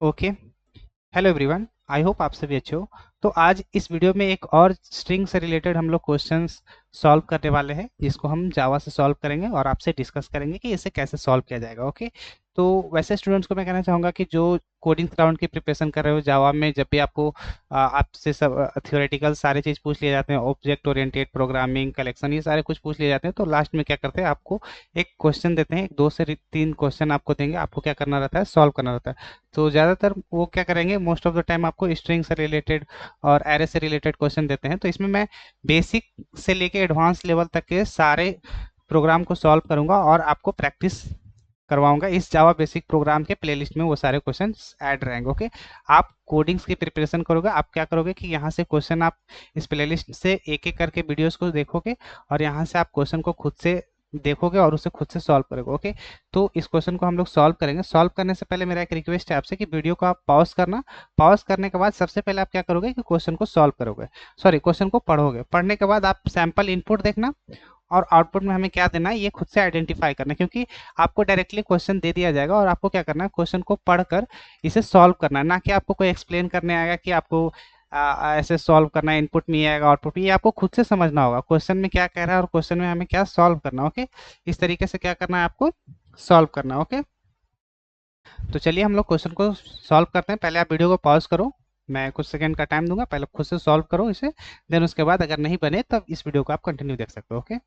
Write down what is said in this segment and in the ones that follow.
Okay. Hello everyone, I hope आप सभी अच्छे हो। तो आज इस वीडियो में एक और स्ट्रिंग से रिलेटेड हम लोग क्वेश्चंस सॉल्व करने वाले हैं, जिसको हम जावा से सॉल्व करेंगे और आपसे डिस्कस करेंगे कि इसे कैसे सॉल्व किया जाएगा। ओके। तो वैसे स्टूडेंट्स को मैं कहना चाहूँगा कि जो कोडिंग राउंड की प्रिपरेशन कर रहे हो जावा में, जब भी आपको आपसे सब थियोरेटिकल सारे चीज़ पूछ लिए जाते हैं, ऑब्जेक्ट ओरिएंटेड प्रोग्रामिंग, कलेक्शन, ये सारे कुछ पूछ लिए जाते हैं, तो लास्ट में क्या करते हैं, आपको एक क्वेश्चन देते हैं, एक दो से तीन क्वेश्चन आपको देंगे, आपको क्या करना रहता है, सॉल्व करना रहता है। तो ज़्यादातर वो क्या करेंगे, मोस्ट ऑफ द टाइम आपको स्ट्रिंग से रिलेटेड और एरे से रिलेटेड क्वेश्चन देते हैं। तो इसमें मैं बेसिक से लेके एडवांस लेवल तक के सारे प्रोग्राम को सॉल्व करूंगा और आपको प्रैक्टिस करवाऊंगा। इस जावा बेसिक प्रोग्राम के प्लेलिस्ट में वो सारे क्वेश्चन ऐड रहेंगे। ओके। आप कोडिंग्स की प्रिपरेशन करोगे, आप क्या करोगे कि यहाँ से क्वेश्चन आप इस प्लेलिस्ट से एक एक करके वीडियोस को देखोगे और यहाँ से आप क्वेश्चन को खुद से देखोगे और उसे खुद से सॉल्व करोगे। ओके। तो इस क्वेश्चन को हम लोग सॉल्व करेंगे। सॉल्व करने से पहले मेरा एक रिक्वेस्ट है आपसे कि वीडियो को आप पॉज करना। पॉज करने के बाद सबसे पहले आप क्या करोगे कि क्वेश्चन को सॉल्व करोगे, सॉरी क्वेश्चन को पढ़ोगे। पढ़ने के बाद आप सैंपल इनपुट देखना और आउटपुट में हमें क्या देना है ये खुद से आइडेंटिफाई करना है, क्योंकि आपको डायरेक्टली क्वेश्चन दे दिया जाएगा और आपको क्या करना है, क्वेश्चन को पढ़कर इसे सॉल्व करना है, ना कि आपको कोई एक्सप्लेन करने आएगा कि आपको ऐसे सॉल्व करना है, इनपुट में ये आएगा आउटपुट में, ये आपको खुद से समझना होगा क्वेश्चन में क्या कह रहा है और क्वेश्चन में हमें क्या सॉल्व करना है। ओके। इस तरीके से क्या करना है, आपको सॉल्व करना है। ओके। तो चलिए हम लोग क्वेश्चन को सॉल्व करते हैं। पहले आप वीडियो को पॉज करो, मैं कुछ सेकंड का टाइम दूंगा, पहले खुद से सॉल्व करो इसे, देन उसके बाद अगर नहीं बने तब इस वीडियो को आप कंटिन्यू देख सकते हो। ओके।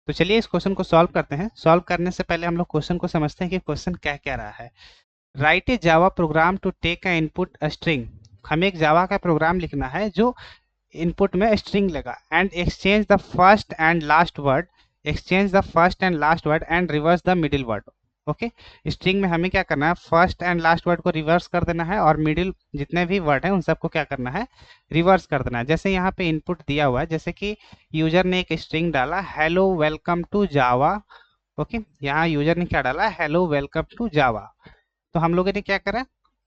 तो चलिए इस क्वेश्चन को सॉल्व करते हैं। सॉल्व करने से पहले हम लोग क्वेश्चन को समझते हैं कि क्वेश्चन क्या कह रहा है। Write a Java program to take a input a string. हमें एक जावा का प्रोग्राम लिखना है जो इनपुट में स्ट्रिंग लेगा and exchange the first and last word, exchange the first and last word and reverse the middle word. Okay. String में हमें क्या करना है, फर्स्ट एंड लास्ट वर्ड को रिवर्स कर देना है और मिडिल जितने भी वर्ड हैं उन सबको क्या करना है, रिवर्स कर देना है। जैसे यहाँ पे इनपुट दिया हुआ है, जैसे कि यूजर ने एक स्ट्रिंग डाला, hello welcome to Java. Okay. यहाँ यूजर ने क्या डाला, हेलो वेलकम टू जावा। तो हम लोगों ने क्या करा,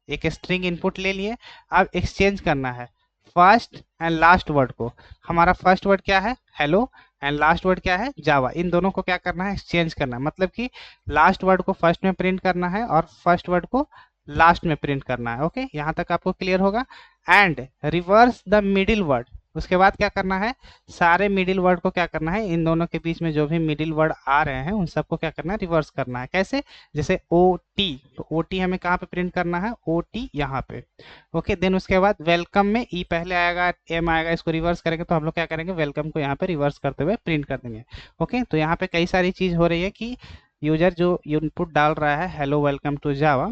एक स्ट्रिंग इनपुट ले लिए। अब एक्सचेंज करना है फर्स्ट एंड लास्ट वर्ड को। हमारा फर्स्ट वर्ड क्या है, हेलो, एंड लास्ट वर्ड क्या है, जावा। इन दोनों को क्या करना है, एक्सचेंज करना है। मतलब कि लास्ट वर्ड को फर्स्ट में प्रिंट करना है और फर्स्ट वर्ड को लास्ट में प्रिंट करना है। ओके। यहाँ तक आपको क्लियर होगा। And reverse the middle word, उसके बाद क्या करना है, सारे मिडिल वर्ड को क्या करना है, इन दोनों के बीच में जो भी मिडिल वर्ड आ रहे हैं उन सबको क्या करना है, रिवर्स करना है। कैसे, जैसे ओ टी, तो ओ टी हमें कहाँ पे प्रिंट करना है, ओ टी यहाँ पे। ओके। देन उसके बाद वेलकम में ई पहले आएगा, एम आएगा, इसको रिवर्स करेंगे तो हम लोग क्या करेंगे, वेलकम को यहाँ पे रिवर्स करते हुए प्रिंट कर देंगे। ओके। तो यहाँ पे कई सारी चीज हो रही है कि यूजर जो इनपुट डाल रहा है हेलो वेलकम टू जावा,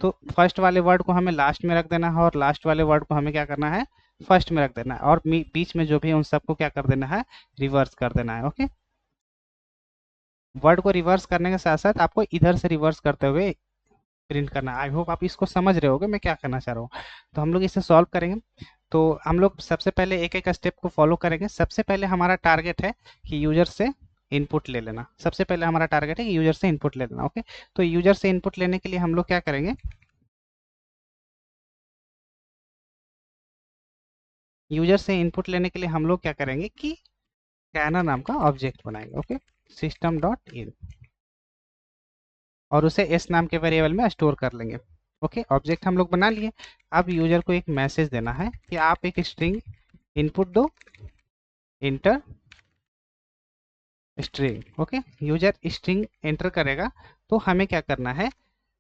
तो फर्स्ट वाले वर्ड को हमें लास्ट में रख देना है और लास्ट वाले वर्ड को हमें क्या करना है, फर्स्ट में रख देना है, और बीच में जो भी है उन सबको क्या कर देना है, रिवर्स कर देना है। ओके। वर्ड को रिवर्स करने के साथ साथ आपको इधर से रिवर्स करते हुए प्रिंट करना है। आई होप आप इसको समझ रहे होगे मैं क्या करना चाह रहा हूँ। तो हम लोग इसे सॉल्व करेंगे। तो हम लोग सबसे पहले एक एक स्टेप को फॉलो करेंगे। सबसे पहले हमारा टारगेट है कि यूजर से इनपुट ले लेना। सबसे पहले हमारा टारगेट है कि यूजर से इनपुट ले लेना। ओके। तो यूजर से इनपुट लेने के लिए हम लोग क्या करेंगे, यूजर से इनपुट लेने के लिए हम लोग क्या करेंगे कि स्कैनर नाम का ऑब्जेक्ट बनाएंगे। ओके। सिस्टम डॉट इन, और उसे एस नाम के वेरिएबल में स्टोर कर लेंगे। ओके। ऑब्जेक्ट हम लोग बना लिए। अब यूजर को एक मैसेज देना है कि आप एक स्ट्रिंग इनपुट दो, inter string. Okay. User string enter करेगा तो हमें क्या करना है,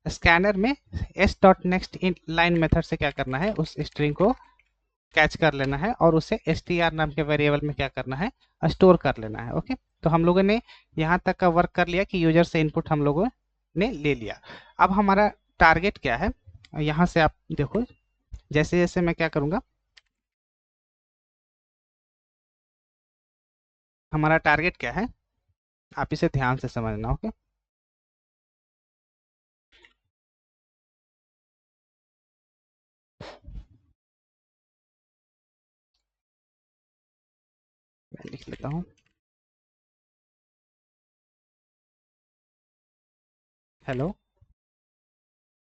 स्कैनर में S dot next in line method से क्या करना है, उस स्ट्रिंग को कैच कर लेना है और उसे str नाम के वेरिएबल में क्या करना है, स्टोर कर लेना है। ओके। तो हम लोगों ने यहाँ तक का वर्क कर लिया कि यूजर से इनपुट हम लोगों ने ले लिया। अब हमारा टारगेट क्या है, यहाँ से आप देखो, जैसे जैसे मैं क्या करूँगा, हमारा टारगेट क्या है, आप इसे ध्यान से समझना। ओके। मैं लिख लेता हूँ, hello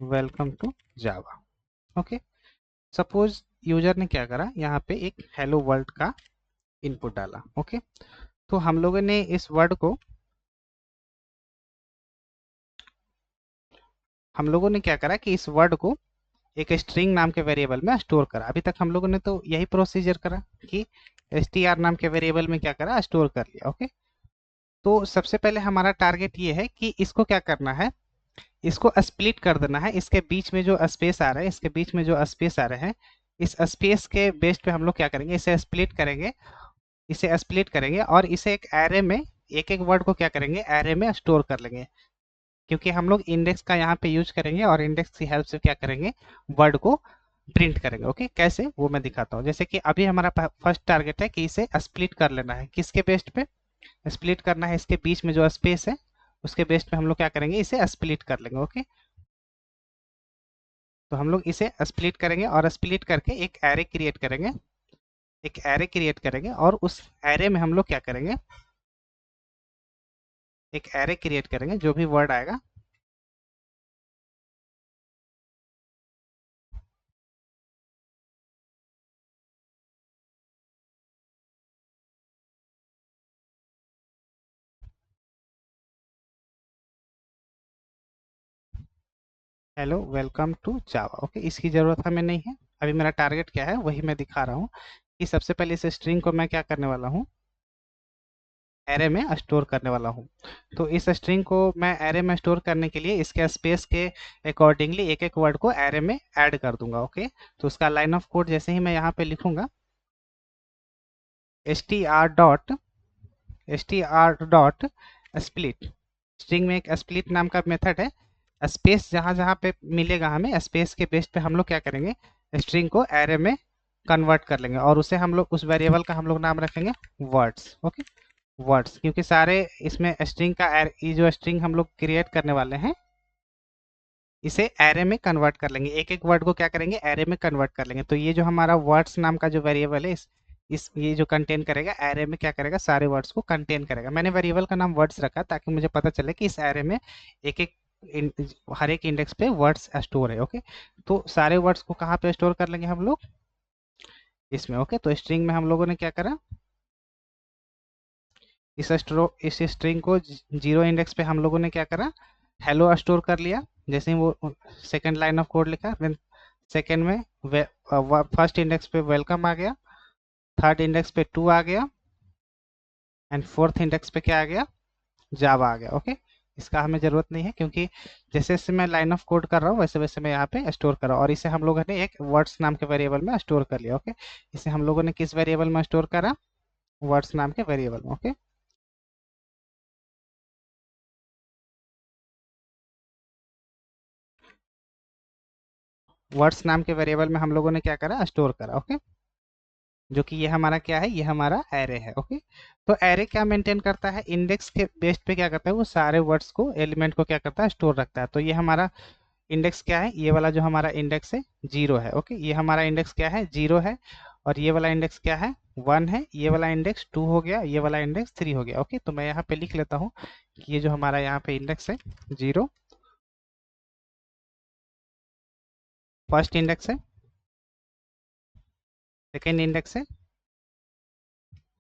welcome to Java. Okay. Suppose user ने क्या करा, यहाँ पे एक हेलो वर्ल्ड का इनपुट डाला। ओके। तो हम लोगों ने इस वर्ड को हम लोगों ने क्या करा कि इस वर्ड को एक स्ट्रिंग नाम के वेरिएबल में स्टोर करा। अभी तक हम लोगों ने तो यही प्रोसीजर करा कि str नाम के वेरिएबल में क्या करा, स्टोर कर लिया। ओके, तो सबसे पहले हमारा टारगेट ये है कि इसको क्या करना है, इसको स्प्लिट कर देना है। इसके बीच में जो स्पेस आ रहा है, इसके बीच में जो स्पेस आ रहे हैं, इस स्पेस के बेस पे हम लोग क्या करेंगे, इसे स्प्लिट करेंगे। इसे स्प्लिट करेंगे और इसे एक एरे में, एक एक वर्ड को क्या करेंगे, एरे में स्टोर कर लेंगे। क्योंकि हम लोग इंडेक्स का यहाँ पे यूज करेंगे और इंडेक्स की हेल्प से क्या करेंगे, वर्ड को प्रिंट करेंगे। ओके, कैसे वो मैं दिखाता हूँ। जैसे कि अभी हमारा फर्स्ट टारगेट है कि इसे स्प्लिट कर लेना है। किसके बेस्ड पे स्प्लिट करना है, इसके बीच में जो स्पेस है उसके बेस्ड पे हम लोग क्या करेंगे, इसे स्प्लिट कर लेंगे। ओके, तो हम लोग इसे स्प्लिट करेंगे और स्प्लिट करके एक एरे क्रिएट करेंगे। एक एरे क्रिएट करेंगे और उस एरे में हम लोग क्या करेंगे, एक एरे क्रिएट करेंगे। जो भी वर्ड आएगा, hello welcome to Java. Okay, इसकी ज़रूरत हमें नहीं है। अभी मेरा टारगेट क्या है वही मैं दिखा रहा हूँ कि सबसे पहले इस स्ट्रिंग को मैं क्या करने वाला हूँ, एरे में स्टोर करने वाला हूँ। तो इस स्ट्रिंग को मैं एरे में स्टोर करने के लिए इसके स्पेस के अकॉर्डिंगली एक एक वर्ड को एरे में ऐड कर दूंगा। ओके, तो उसका लाइन ऑफ कोड जैसे ही मैं यहाँ पे लिखूंगा, str डॉट स्प्लिट, स्ट्रिंग में एक स्प्लिट नाम का मेथड है। स्पेस जहाँ जहाँ पे मिलेगा हमें, स्पेस के बेस पे हम लोग क्या करेंगे, स्ट्रिंग को एरे में कन्वर्ट कर लेंगे और उसे हम लोग, उस वेरिएबल का हम लोग नाम रखेंगे वर्ड्स। ओके, वर्ड्स, क्योंकि सारे इसमें स्ट्रिंग का ये जो स्ट्रिंग हम लोग क्रिएट करने वाले हैं, इसे एरे में कन्वर्ट कर लेंगे। एक एक वर्ड को क्या करेंगे, एरे में कन्वर्ट कर लेंगे। तो ये जो हमारा वर्ड्स नाम का जो वेरिएबल है, इस ये जो कंटेन करेगा, एरे में क्या करेगा, सारे वर्ड्स को कंटेन करेगा। मैंने वेरिएबल का नाम वर्ड्स रखा ताकि मुझे पता चले कि इस एरे में एक एक हर एक इंडेक्स पे वर्ड्स स्टोर है। ओके, तो सारे वर्ड्स को कहाँ पे स्टोर कर लेंगे हम लोग, इसमें। ओके, तो स्ट्रिंग में हम लोगों ने क्या करा, इस स्ट्रिंग को 0 इंडेक्स पे हम लोगों ने क्या करा, हेलो स्टोर कर लिया। जैसे ही वो सेकंड लाइन ऑफ कोड लिखा, देन सेकंड में फर्स्ट इंडेक्स पे वेलकम आ गया, थर्ड इंडेक्स पे टू आ गया, एंड फोर्थ इंडेक्स पे क्या आ गया, जावा आ गया। ओके, इसका हमें जरूरत नहीं है क्योंकि जैसे जैसे मैं लाइन ऑफ कोड कर रहा हूँ वैसे वैसे मैं यहाँ पे स्टोर कर रहा हूँ। और इसे हम लोगों ने एक वर्ड्स नाम के वेरिएबल में स्टोर कर लिया। ओके, इसे हम लोगों ने किस वेरिएबल में स्टोर करा, वर्ड्स नाम के वेरिएबल में। ओके, वर्ड्स नाम के वेरिएबल में हम लोगों ने क्या करा, स्टोर करा। ओके, जो कि ये हमारा क्या है, ये हमारा एरे है। ओके, तो एरे क्या मेंटेन करता है, इंडेक्स के बेस पे क्या करता है, वो सारे वर्ड्स को, एलिमेंट को क्या करता है, स्टोर रखता है। तो ये हमारा इंडेक्स क्या है, ये वाला जो हमारा इंडेक्स है 0 है। ओके, ये हमारा इंडेक्स क्या है, 0 है। और ये वाला इंडेक्स क्या है, 1 है। ये वाला इंडेक्स 2 हो गया, ये वाला इंडेक्स 3 हो गया। ओके, तो मैं यहाँ पे लिख लेता हूँ कि ये जो हमारा यहाँ पे इंडेक्स है 0 फर्स्ट इंडेक्स है, सेकेंड इंडेक्स है,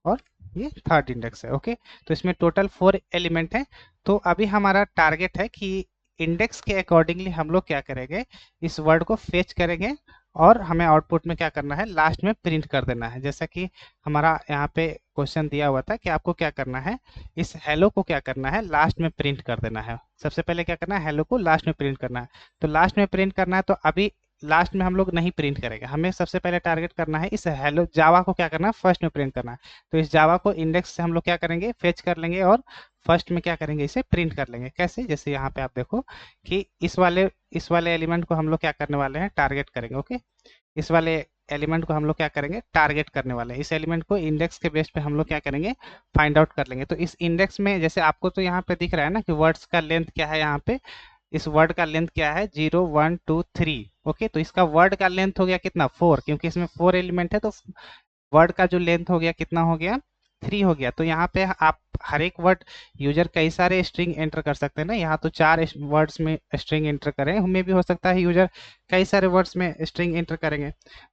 और ये थर्ड इंडेक्स है। ओके, तो इसमें टोटल 4 एलिमेंट है। तो अभी हमारा टारगेट है कि इंडेक्स के अकॉर्डिंगली हम लोग क्या करेंगे, इस वर्ड को फेच करेंगे और हमें आउटपुट में क्या करना है, लास्ट में प्रिंट कर देना है। जैसा कि हमारा यहाँ पे क्वेश्चन दिया हुआ था कि आपको क्या करना है, इस हेलो को क्या करना है, लास्ट में प्रिंट कर देना है। सबसे पहले क्या करना है, हेलो को लास्ट में प्रिंट करना है। तो लास्ट में प्रिंट करना है, तो अभी लास्ट में हम लोग नहीं प्रिंट करेंगे। हमें सबसे पहले टारगेट करना है, इस हेलो जावा को क्या करना है, फर्स्ट में प्रिंट करना है। तो इस जावा को इंडेक्स से हम लोग क्या करेंगे, फेच कर लेंगे और फर्स्ट में क्या करेंगे, इसे प्रिंट कर लेंगे। कैसे, जैसे यहाँ पे आप देखो कि इस वाले एलिमेंट को हम लोग क्या करने वाले हैं, टारगेट करेंगे। ओके, इस वाले एलिमेंट को हम लोग क्या करेंगे, टारगेट करने वाले हैं। इस एलिमेंट को इंडेक्स के बेस पे हम लोग क्या करेंगे, फाइंड आउट कर लेंगे। तो इस इंडेक्स में जैसे आपको तो यहाँ पे दिख रहा है ना कि वर्ड्स का लेंथ क्या है, यहाँ पे इस वर्ड का लेंथ क्या है, 0 1 2 3। ओके, तो इसका वर्ड का लेंथ हो गया कितना, 4, क्योंकि इसमें 4 एलिमेंट है। तो वर्ड का जो लेंथ हो गया कितना हो गया, 3 हो गया। तो यहाँ पे आप हर एक वर्ड, यूजर कई सारे स्ट्रिंग एंटर कर सकते हैं ना। यहाँ तो 4 वर्ड्स में स्ट्रिंग एंटर करें, हमें भी हो सकता है यूजर कई सारे वर्ड्स में स्ट्रिंग एंटर करेंगे।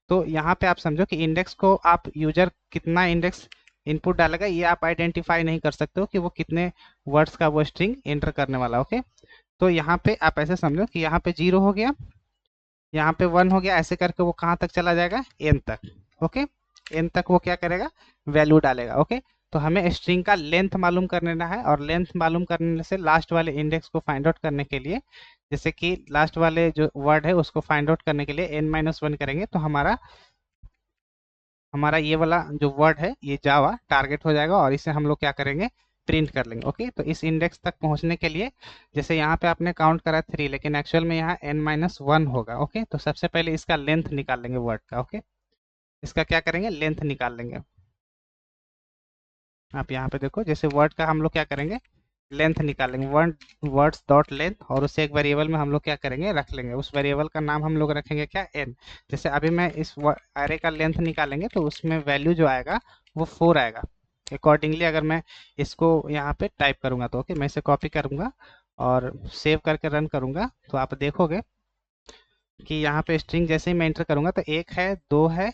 तो यहाँ पे आप समझो कि इंडेक्स को आप, यूजर कितना इंडेक्स इनपुट डालेगा ये आप आइडेंटिफाई नहीं कर सकते हो कि वो कितने वर्ड्स का वो स्ट्रिंग एंटर करने वाला। ओके, तो यहाँ पे आप ऐसे समझो कि यहाँ पे 0 हो गया, यहाँ पे 1 हो गया, ऐसे करके वो कहाँ तक चला जाएगा, n तक। ओके, n तक वो क्या करेगा, वैल्यू डालेगा। ओके, तो हमें स्ट्रिंग का लेंथ मालूम करना है, और लेंथ मालूम करने से लास्ट वाले इंडेक्स को फाइंड आउट करने के लिए, जैसे कि लास्ट वाले जो वर्ड है उसको फाइंड आउट करने के लिए n-1 करेंगे, तो हमारा हमारा ये वाला जो वर्ड है ये जावा टारगेट हो जाएगा, और इसे हम लोग क्या करेंगे, प्रिंट कर लेंगे। ओके, तो इस इंडेक्स तक पहुंचने के लिए, जैसे यहाँ पे आपने काउंट करा 3, लेकिन एक्चुअल में यहाँ n-1 होगा। ओके, तो सबसे पहले इसका लेंथ निकाल लेंगे वर्ड का। ओके, इसका क्या करेंगे, लेंथ निकाल लेंगे। आप यहाँ पे देखो, जैसे वर्ड का हम लोग क्या करेंगे, लेंथ निकालेंगे, वर्ड वर्ड्स डॉट लेंथ, और उसे एक वेरिएबल में हम लोग क्या करेंगे, रख लेंगे। उस वेरिएबल का नाम हम लोग रखेंगे क्या, n। जैसे अभी मैं इस एरे का लेंथ निकालेंगे तो उसमें वैल्यू जो आएगा वो 4 आएगा। अकॉर्डिंगली अगर मैं इसको यहाँ पे टाइप करूंगा तो ओके, मैं इसे कॉपी करूंगा और सेव करके रन करूंगा, तो आप देखोगे कि यहाँ पे स्ट्रिंग जैसे ही मैं एंटर करूंगा तो 1 है, 2 है,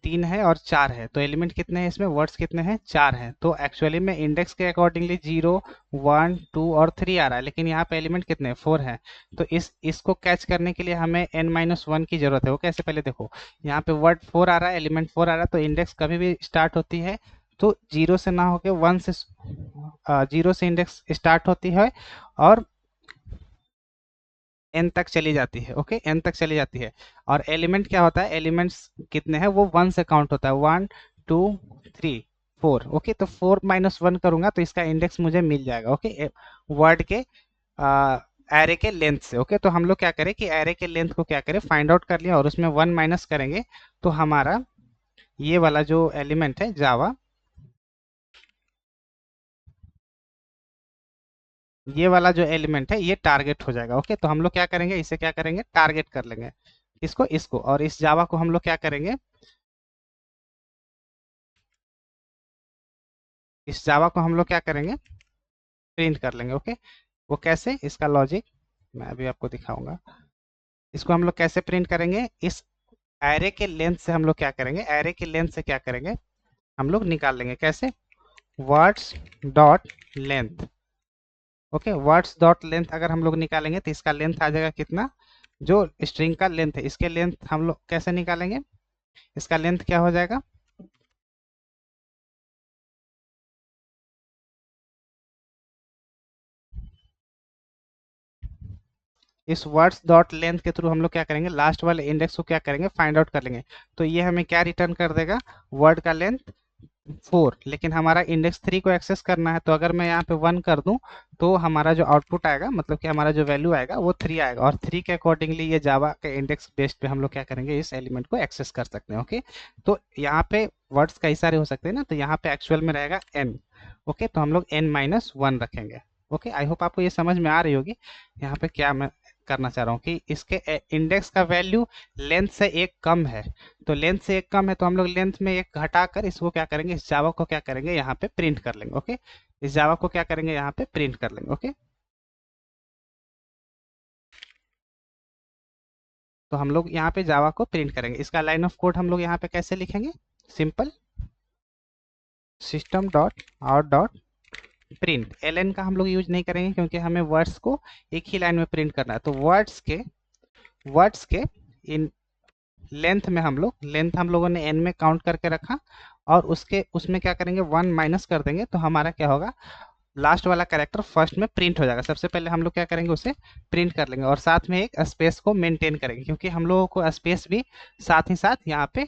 3 है और 4 है। तो एलिमेंट कितने हैं इसमें, वर्ड्स कितने हैं, 4 हैं। तो एक्चुअली में इंडेक्स के अकॉर्डिंगली 0, 1, 2 और 3 आ रहा है, लेकिन यहाँ पे एलिमेंट कितने हैं, 4 हैं। तो इसको कैच करने के लिए हमें n-1 की जरूरत है। वो कैसे, पहले देखो, यहाँ पे वर्ड 4 आ रहा है, एलिमेंट 4 आ रहा है, तो इंडेक्स कभी भी स्टार्ट होती है तो 0 से ना होके 1 से, 0 से इंडेक्स स्टार्ट होती है और एन तक चली जाती है। ओके, एन तक चली जाती है। और एलिमेंट क्या होता है, एलिमेंट्स कितने हैं, वो 1 से काउंट होता है, 1, 2, 3, 4। ओके, तो 4-1 करूंगा तो इसका इंडेक्स मुझे मिल जाएगा। ओके, वर्ड के एरे के लेंथ से। ओके, तो हम लोग क्या करें कि एरे के लेंथ को क्या करें, फाइंड आउट कर लिया और उसमें 1 माइनस करेंगे, तो हमारा ये वाला जो एलिमेंट है जावा, ये वाला जो एलिमेंट है ये टारगेट हो जाएगा। ओके, तो हम लोग क्या करेंगे, इसे क्या करेंगे, टारगेट कर लेंगे, इसको इसको, और इस जावा को हम लोग क्या करेंगे, इस जावा को हम लोग क्या करेंगे, प्रिंट कर लेंगे। ओके, वो कैसे, इसका लॉजिक मैं अभी आपको दिखाऊंगा। इसको हम लोग कैसे प्रिंट करेंगे, इस एरे के लेंथ से हम लोग क्या करेंगे, एरे के लेंथ से क्या करेंगे, हम लोग निकाल लेंगे। कैसे, words dot length. Okay, words dot length अगर हम लोग निकालेंगे तो इसका लेंथ आ जाएगा कितना, जो स्ट्रिंग का लेंथ है इसके लेंथ हम लोग कैसे निकालेंगे, इसका लेंथ क्या हो जाएगा, इस वर्ड्स डॉट लेंथ के थ्रू हम लोग क्या करेंगे, लास्ट वाले इंडेक्स को क्या करेंगे, फाइंड आउट कर लेंगे। तो ये हमें क्या रिटर्न कर देगा, वर्ड का लेंथ 4, लेकिन हमारा इंडेक्स 3 को एक्सेस करना है, तो अगर मैं यहाँ पे 1 कर दूं तो हमारा जो आउटपुट आएगा, मतलब कि हमारा जो वैल्यू आएगा वो 3 आएगा, और 3 के अकॉर्डिंगली ये जावा के इंडेक्स बेस्ड पे हम लोग क्या करेंगे, इस एलिमेंट को एक्सेस कर सकते हैं। ओके, तो यहाँ पे वर्ड्स कई सारे हो सकते हैं ना, तो यहाँ पे एक्चुअल में रहेगा n। ओके, तो हम लोग n-1 रखेंगे। ओके, आई होप आपको ये समझ में आ रही होगी यहाँ पे क्या मैं करना चाह रहा हूँ, कि इसके इंडेक्स का वैल्यू लेंथ से एक कम है, तो लेंथ से एक कम है तो हम लोग लेंथ में एक घटाकर इसको क्या करेंगे, इस जावा को क्या करेंगे, यहाँ पे प्रिंट कर लेंगे। ओके, इस जावा को क्या करेंगे, यहाँ पे प्रिंट कर लेंगे। ओके, तो हम लोग यहाँ पे जावा को प्रिंट करेंगे। इसका लाइन ऑफ कोड हम लोग यहाँ पे कैसे लिखेंगे, simple, system dot out dot print. L का हम लोग यूज नहीं करेंगे क्योंकि हमें वर्ड्स को एक ही लाइन में प्रिंट करना है, तो वर्ड्स के इन लेंथ में हम लोग, लेंथ हम लोगों ने एन में काउंट करके रखा, और उसके उसमें क्या करेंगे, 1 माइनस कर देंगे, तो हमारा क्या होगा, लास्ट वाला कैरेक्टर फर्स्ट में प्रिंट हो जाएगा। सबसे पहले हम लोग क्या करेंगे, उसे प्रिंट कर लेंगे, और साथ में एक स्पेस को मेंटेन करेंगे, क्योंकि हम लोगों को स्पेस भी साथ ही साथ यहाँ पे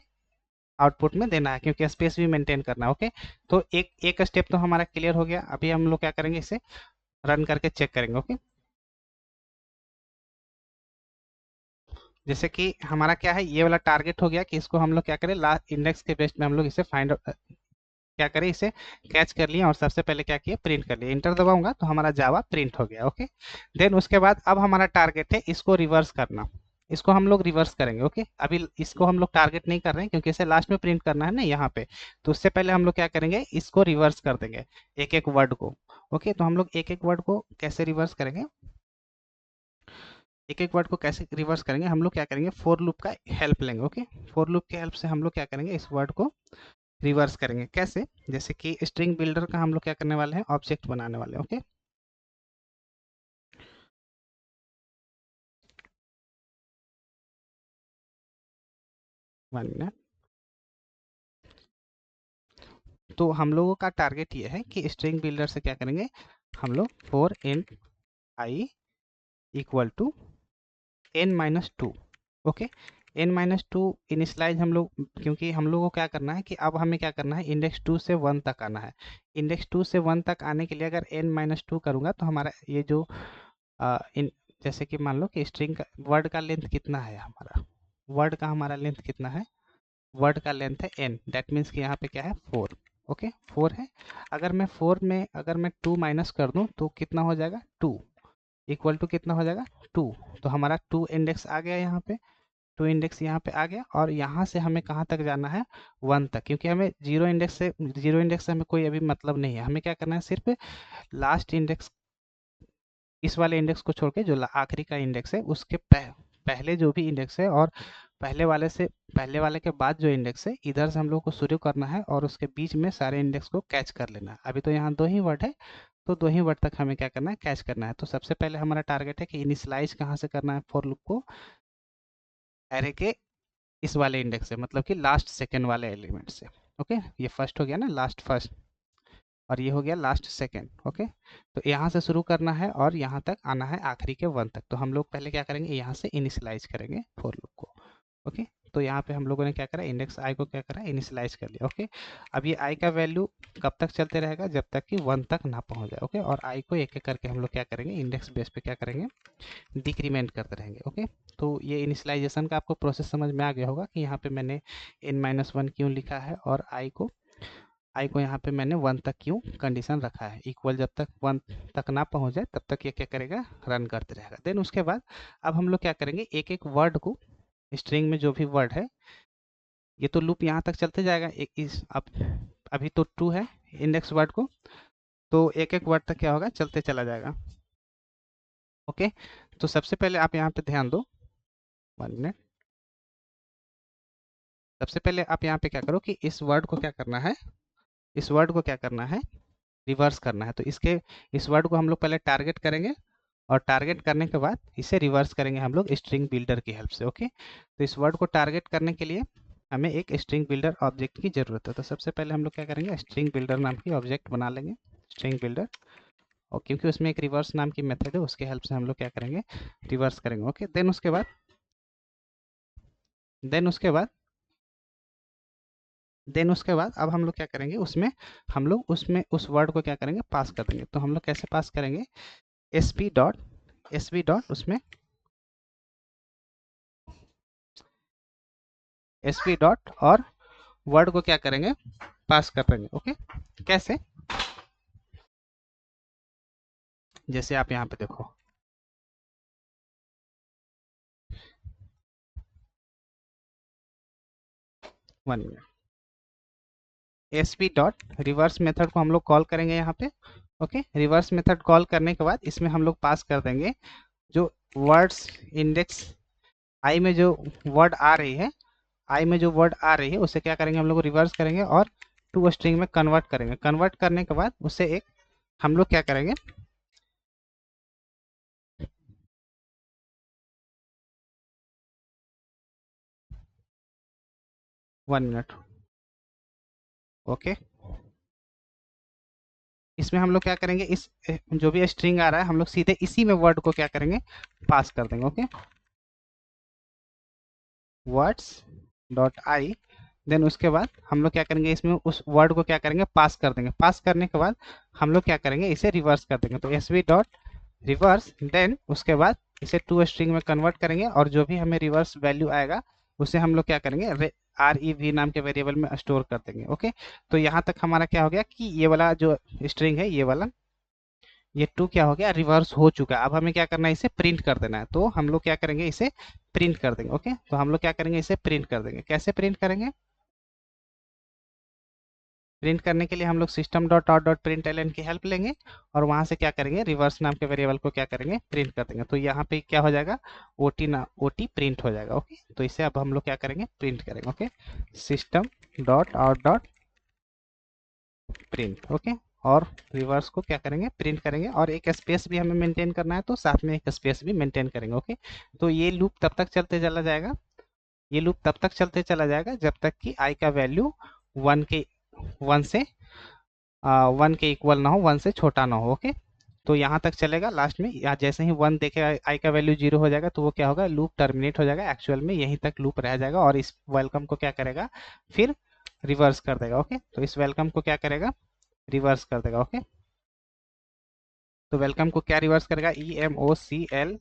आउटपुट में देना है, क्योंकि स्पेस भी मेंटेन करना है। ओके, तो एक एक स्टेप तो हमारा क्लियर हो गया। अभी हम लोग क्या करेंगे, इसे रन करके चेक करेंगे। ओके, जैसे कि हमारा क्या है, ये वाला टारगेट हो गया कि इसको हम लोग क्या करें, लास्ट इंडेक्स के बेस में हम लोग इसे फाइंड क्या करें, इसे कैच कर लिया, और सबसे पहले क्या किया, प्रिंट कर लिया। इंटर दबाऊंगा तो हमारा जावा प्रिंट हो गया। ओके, देन उसके बाद अब हमारा टारगेट है इसको रिवर्स करना, इसको हम लोग रिवर्स करेंगे। ओके, अभी इसको हम लोग टारगेट नहीं कर रहे हैं क्योंकि इसे लास्ट में प्रिंट करना है ना यहाँ पे, तो उससे पहले हम लोग क्या करेंगे, इसको रिवर्स कर देंगे, एक एक वर्ड को। ओके, तो हम लोग एक एक वर्ड को कैसे रिवर्स करेंगे, एक एक वर्ड को कैसे रिवर्स करेंगे, हम लोग क्या करेंगे, फोर लूप का हेल्प लेंगे। ओके, फोर लूप के हेल्प से हम लोग क्या करेंगे, इस वर्ड को रिवर्स करेंगे। कैसे, जैसे कि स्ट्रिंग बिल्डर का हम लोग क्या करने वाले हैं, ऑब्जेक्ट बनाने वाले हैं। Okay, one minute. तो हम लोगों का टारगेट ये है कि स्ट्रिंग बिल्डर से क्या करेंगे, हम लोग for int i equal to n-2। Okay, n-2 initialize हम लोग, क्योंकि हम लोग को क्या करना है कि अब हमें क्या करना है, इंडेक्स 2 से 1 तक आना है। इंडेक्स 2 से 1 तक आने के लिए अगर n-2 करूँगा तो हमारा ये जो जैसे कि मान लो कि स्ट्रिंग का वर्ड का लेंथ कितना है, हमारा वर्ड का हमारा लेंथ कितना है, वर्ड का लेंथ है n, दैट मीन्स कि यहाँ पे क्या है 4। ओके, 4 है। अगर मैं 4 में अगर मैं 2 माइनस कर दूँ तो कितना हो जाएगा, 2 इक्वल टू कितना हो जाएगा 2। तो हमारा 2 इंडेक्स आ गया यहाँ पे, 2 इंडेक्स यहाँ पे आ गया, और यहाँ से हमें कहाँ तक जाना है, 1 तक, क्योंकि हमें जीरो इंडेक्स से हमें कोई अभी मतलब नहीं है। हमें क्या करना है, सिर्फ लास्ट इंडेक्स, इस वाले इंडेक्स को छोड़ के जो आखिरी का इंडेक्स है उसके पहले जो भी इंडेक्स है, और पहले वाले के बाद जो इंडेक्स है, इधर से हम लोग को शुरू करना है और उसके बीच में सारे इंडेक्स को कैच कर लेना है। अभी तो यहाँ 2 ही वर्ड है, तो 2 ही वर्ड तक हमें क्या करना है, कैच करना है। तो सबसे पहले हमारा टारगेट है कि इनिशियलाइज कहाँ से करना है फॉर लूप को, एरे के इस वाले इंडेक्स से, मतलब कि लास्ट सेकेंड वाले एलिमेंट से। ओके, ये फर्स्ट हो गया ना, लास्ट फर्स्ट, और ये हो गया लास्ट सेकेंड। ओके, तो यहाँ से शुरू करना है और यहाँ तक आना है आखिरी के 1 तक। तो हम लोग पहले क्या करेंगे, यहाँ से इनिशियलाइज करेंगे फॉर लूप को। ओके, तो यहाँ पे हम लोगों ने क्या करा, इंडेक्स आई को क्या करा, इनिशियलाइज कर लिया। ओके, अब ये आई का वैल्यू कब तक चलते रहेगा, जब तक कि 1 तक ना पहुँच जाए। ओके, और आई को एक एक करके हम लोग क्या करेंगे, इंडेक्स बेस पे क्या करेंगे, डिक्रीमेंट करते रहेंगे। ओके, तो ये इनिशियलाइजेशन का आपको प्रोसेस समझ में आ गया होगा कि यहाँ पे मैंने n-1 क्यों लिखा है, और आई को यहाँ पे मैंने 1 तक क्यों कंडीशन रखा है, इक्वल जब तक 1 तक ना पहुँच जाए तब तक ये क्या करेगा, रन करते रहेगा। देन उसके बाद अब हम लोग क्या करेंगे, एक एक वर्ड को, स्ट्रिंग में जो भी वर्ड है, ये तो लूप यहाँ तक चलते जाएगा। एक इस अब अभी तो 2 है इंडेक्स वर्ड को, तो एक एक वर्ड तक क्या होगा, चलते चला जाएगा। ओके, तो सबसे पहले आप यहाँ पे ध्यान दो, 1 मिनट। सबसे पहले आप यहाँ पे क्या करो कि इस वर्ड को क्या करना है, इस वर्ड को क्या करना है, रिवर्स करना है। तो इस वर्ड को हम लोग पहले टारगेट करेंगे, और टारगेट करने के बाद इसे रिवर्स करेंगे हम लोग स्ट्रिंग बिल्डर की हेल्प से। ओके, तो इस वर्ड को टारगेट करने के लिए हमें एक स्ट्रिंग बिल्डर ऑब्जेक्ट की जरूरत है। तो सबसे पहले हम लोग क्या करेंगे, स्ट्रिंग बिल्डर नाम की ऑब्जेक्ट बना लेंगे, स्ट्रिंग बिल्डर। और क्योंकि उसमें एक रिवर्स नाम की मेथड है, उसके हेल्प से हम लोग क्या करेंगे, रिवर्स करेंगे। ओके, देन उसके बाद अब हम लोग क्या करेंगे, उसमें उस वर्ड को क्या करेंगे, पास कर देंगे। तो हम लोग कैसे पास करेंगे, एस पी डॉट उसमें एस पी डॉट, और वर्ड को क्या करेंगे, पास कर देंगे। ओके, कैसे, जैसे आप यहाँ पे देखो, 1 minute, S P dot reverse method को हम लोग कॉल करेंगे यहाँ पे। ओके, रिवर्स मेथड कॉल करने के बाद इसमें हम लोग पास कर देंगे जो वर्ड्स, इंडेक्स आई में जो वर्ड आ रही है, उसे क्या करेंगे, हम लोग रिवर्स करेंगे और टू स्ट्रिंग में कन्वर्ट करेंगे। कन्वर्ट करने के बाद उसे एक हम लोग क्या करेंगे, 1 मिनट। ओके, इसमें हम लोग क्या करेंगे, इस जो भी स्ट्रिंग आ रहा है हम लोग सीधे इसी में वर्ड को क्या करेंगे, पास कर देंगे। Okay, words dot i, then उसके बाद हम लोग क्या करेंगे, इसमें उस वर्ड को क्या करेंगे, पास कर देंगे। पास करने के बाद हम लोग क्या करेंगे, इसे रिवर्स कर देंगे। तो S V dot reverse, then उसके बाद इसे टू स्ट्रिंग में कन्वर्ट करेंगे, और जो भी हमें रिवर्स वैल्यू आएगा उसे हम लोग क्या करेंगे, REV नाम के वेरिएबल में स्टोर कर देंगे। ओके, तो यहाँ तक हमारा क्या हो गया कि ये वाला जो स्ट्रिंग है, ये 2 क्या हो गया, रिवर्स हो चुका है। अब हमें क्या करना है, इसे प्रिंट कर देना है। तो हम लोग क्या करेंगे, इसे प्रिंट कर देंगे। ओके, तो हम लोग क्या करेंगे, इसे प्रिंट कर देंगे। कैसे प्रिंट करेंगे, प्रिंट करने के लिए हम लोग system dot out dot print l n की हेल्प लेंगे, और वहां से क्या करेंगे, रिवर्स नाम के वेरिएबल को क्या करेंगे, प्रिंट कर देंगे। तो यहाँ पे क्या हो जाएगा, ओटी प्रिंट हो जाएगा। ओके, तो इसे अब हम लोग क्या करेंगे, प्रिंट करेंगे। Okay, system dot out dot print. Okay, और रिवर्स को क्या करेंगे, प्रिंट करेंगे, और एक स्पेस भी हमें मेंटेन करना है, तो साथ में एक स्पेस भी मेंटेन करेंगे। ओके, तो ये लूप तब तक चलते चला जाएगा ये लूप तब तक चलते चला जाएगा जब तक कि आई का वैल्यू वन से 1 के इक्वल ना हो, 1 से छोटा ना हो। ओके, तो यहाँ तक चलेगा। लास्ट में यहाँ जैसे ही 1 देखेगा, आई का वैल्यू 0 हो जाएगा, तो वो क्या होगा, लूप टर्मिनेट हो जाएगा। एक्चुअल में यहीं तक लूप रह जाएगा और इस वेलकम को क्या करेगा, फिर रिवर्स कर देगा। ओके, तो इस वेलकम को क्या करेगा, रिवर्स कर देगा। ओके, तो वेलकम को क्या रिवर्स करेगा, EMOCLEW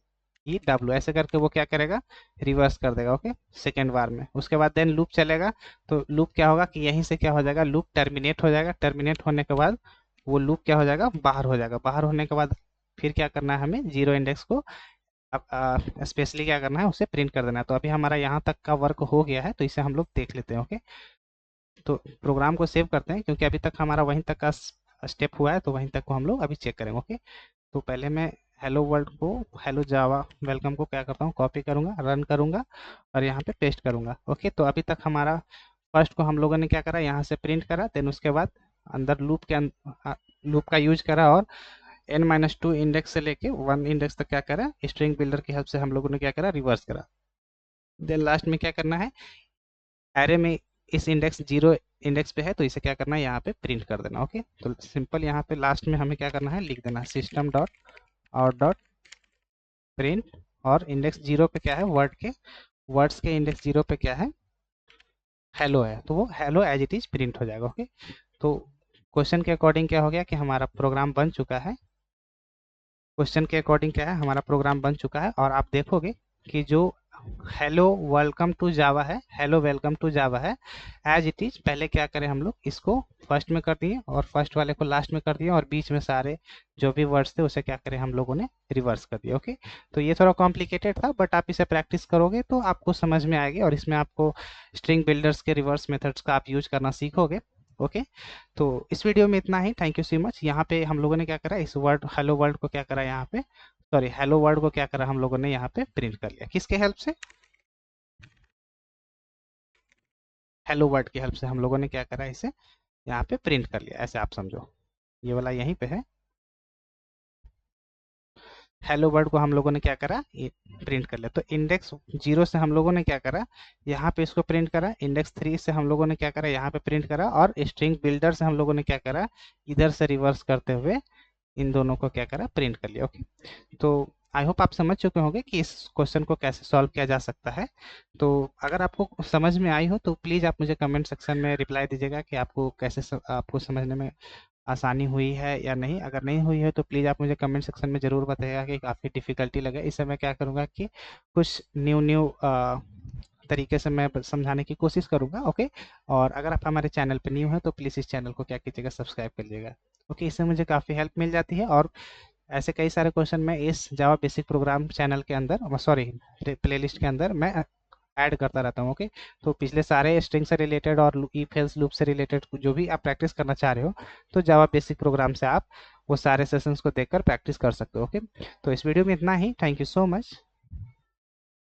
ऐसे करके वो क्या करेगा, रिवर्स कर देगा। ओके, सेकेंड बार में। उसके बाद देन लूप चलेगा, तो लूप क्या होगा कि यहीं से क्या हो जाएगा, लूप टर्मिनेट हो जाएगा। टर्मिनेट होने के बाद वो लूप क्या हो जाएगा, बाहर हो जाएगा। बाहर होने के बाद फिर क्या करना है, हमें जीरो इंडेक्स को अब स्पेशली क्या करना है, उसे प्रिंट कर देना है। तो अभी हमारा यहाँ तक का वर्क हो गया है, तो इसे हम लोग देख लेते हैं। ओके, तो प्रोग्राम को सेव करते हैं, क्योंकि अभी तक हमारा वहीं तक का स्टेप हुआ है, तो वहीं तक को हम लोग अभी चेक करेंगे। ओके, तो पहले मैं हेलो वर्ल्ड को, हेलो जावा वेलकम को क्या करता हूँ, कॉपी करूँगा, रन करूँगा और यहाँ पे पेस्ट करूँगा। ओके, तो अभी तक हमारा फर्स्ट को हम लोगों ने क्या करा, यहाँ से प्रिंट करा, देन उसके बाद अंदर लूप का यूज करा और n-2 इंडेक्स से लेके 1 इंडेक्स तक क्या करा, स्ट्रिंग बिल्डर की हेल्प से हम लोगों ने क्या करा, रिवर्स करा। देन लास्ट में क्या करना है, एरे में इस इंडेक्स 0 इंडेक्स पे है, तो इसे क्या करना है, यहाँ पे प्रिंट कर देना। ओके, तो सिंपल यहाँ पे लास्ट में हमें क्या करना है, लिख देना system dot out dot print, और इंडेक्स 0 पे क्या है, वर्ड्स के इंडेक्स 0 पे क्या है, हेलो है, तो वो hello as it is print हो जाएगा। ओके, तो क्वेश्चन के अकॉर्डिंग क्या हो गया कि हमारा प्रोग्राम बन चुका है। क्वेश्चन के अकॉर्डिंग क्या है, हमारा प्रोग्राम बन चुका है। और आप देखोगे कि जो हेलो वेलकम टू जावा है, हेलो वेलकम टू जावा है, एज इट इज पहले क्या करें, हम लोग इसको फर्स्ट में कर दिए और फर्स्ट वाले को लास्ट में कर दिए, और बीच में सारे जो भी वर्ड्स थे उसे क्या करें, हम लोगों ने रिवर्स कर दिया। ओके, तो ये थोड़ा कॉम्प्लिकेटेड था, बट आप इसे प्रैक्टिस करोगे तो आपको समझ में आएगी, और इसमें आपको स्ट्रिंग बिल्डर्स के रिवर्स मेथड्स का आप यूज करना सीखोगे। ओके, तो इस वीडियो में इतना ही। Thank you so much. यहाँ पे हम लोगों ने क्या करा, इस वर्ड हेलो वर्ल्ड को क्या करा, यहाँ पे सॉरी हेलो वर्ल्ड को क्या करा, हम लोगों ने यहाँ पे प्रिंट कर लिया। किसके हेल्प से, हेलो वर्ड की हेल्प से हम लोगों ने क्या करा, इसे यहाँ पे प्रिंट कर लिया। ऐसे आप समझो, ये वाला यहीं पे है, हेलो वर्ड को हम लोगों ने क्या करा, ये प्रिंट कर लिया। तो इंडेक्स 0 से हम लोगों ने क्या करा, यहाँ पे इसको प्रिंट करा। इंडेक्स 3 से हम लोगों ने क्या करा, यहाँ पे प्रिंट करा। और स्ट्रिंग बिल्डर से हम लोगों ने क्या करा, इधर से रिवर्स करते हुए इन दोनों को क्या करा, प्रिंट कर लिया। ओके, तो आई होप आप समझ चुके होंगे कि इस क्वेश्चन को कैसे सॉल्व किया जा सकता है। तो अगर आपको समझ में आई हो तो प्लीज़ आप मुझे कमेंट सेक्शन में रिप्लाई दीजिएगा कि आपको आपको समझने में आसानी हुई है या नहीं। अगर नहीं हुई है तो प्लीज़ आप मुझे कमेंट सेक्शन में ज़रूर बताइएगा कि काफ़ी डिफ़िकल्टी लगे। इसे मैं क्या करूँगा कि कुछ न्यू तरीके से मैं समझाने की कोशिश करूँगा। ओके, और अगर आप हमारे चैनल पर न्यू हैं तो प्लीज़ इस चैनल को क्या कीजिएगा, सब्सक्राइब कर लीजिएगा। ओके, इससे मुझे काफ़ी हेल्प मिल जाती है। और ऐसे कई सारे क्वेश्चन मैं इस जावा बेसिक प्रोग्राम चैनल के अंदर, सॉरी प्लेलिस्ट के अंदर मैं ऐड करता रहता हूँ। ओके, तो पिछले सारे स्ट्रिंग से रिलेटेड और इफ एल्स लूप से रिलेटेड जो भी आप प्रैक्टिस करना चाह रहे हो, तो जावा बेसिक प्रोग्राम से आप वो सारे सेशंस को देखकर प्रैक्टिस कर सकते हो। ओके, तो इस वीडियो में इतना ही। Thank you so much.